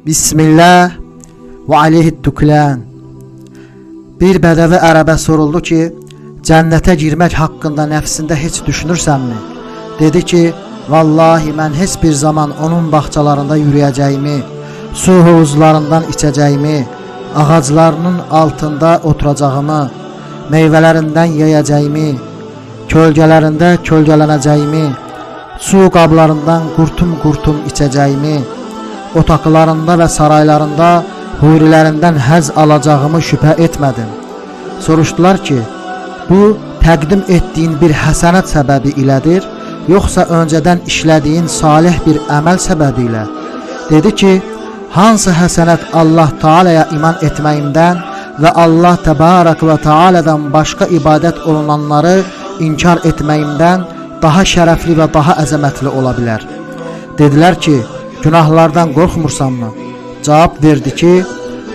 Bismillah və aleyhiddüklan. Bir bədəvi ərəbə soruldu ki, cənnətə girmək haqqında nəfsində heç düşünürsənmi? Dedi ki, vallahi mən heç bir zaman onun bağçalarında yürüyəcəyimi, su hovuzlarından içəcəyimi, ağaclarının altında oturacağımı, meyvələrindən yeyəcəyimi, kölgələrində kölgələnəcəyimi, su qablarından qurtum-qurtum içəcəyimi, otaqlarında və saraylarında hurilərindən həzz alacağımı şübhə etmədim. Soruşdular ki, bu təqdim etdiyin bir həsənət səbəbi ilədir, yoxsa öncədən işlədiyin salih bir əməl səbəbi ilə? Dedi ki, hansı həsənət Allah Teala'ya iman etməyimdən və Allah Təbarək və Teala'dan başqa ibadət olunanları inkar etməyimdən daha şərəfli və daha əzəmətli ola bilər? Dedilər ki, günahlardan qorxmursanmı? Cavab verdi ki,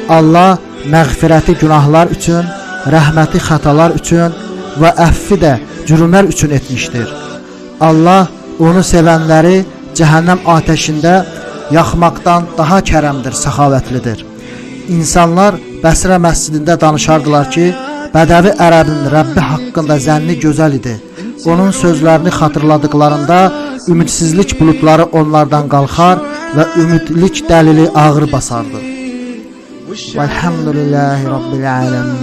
Allah məğfirəti günahlar üçün, rəhməti xətalar üçün və əffi də cürümlər üçün etmişdir. Allah onu sevənləri cəhənnəm atəşində yaxmaqdan daha kərəmdir, səxavətlidir. İnsanlar Bəsrə məscidində danışardılar ki, bədəvi ərəbin Rəbbi haqqında zənni gözəl idi. Onun sözlərini xatırladıqlarında ümidsizlik bulutları onlardan qalxar və ümidlik dəlili ağır basardı. Velhamdülillahi Rabbil alemin.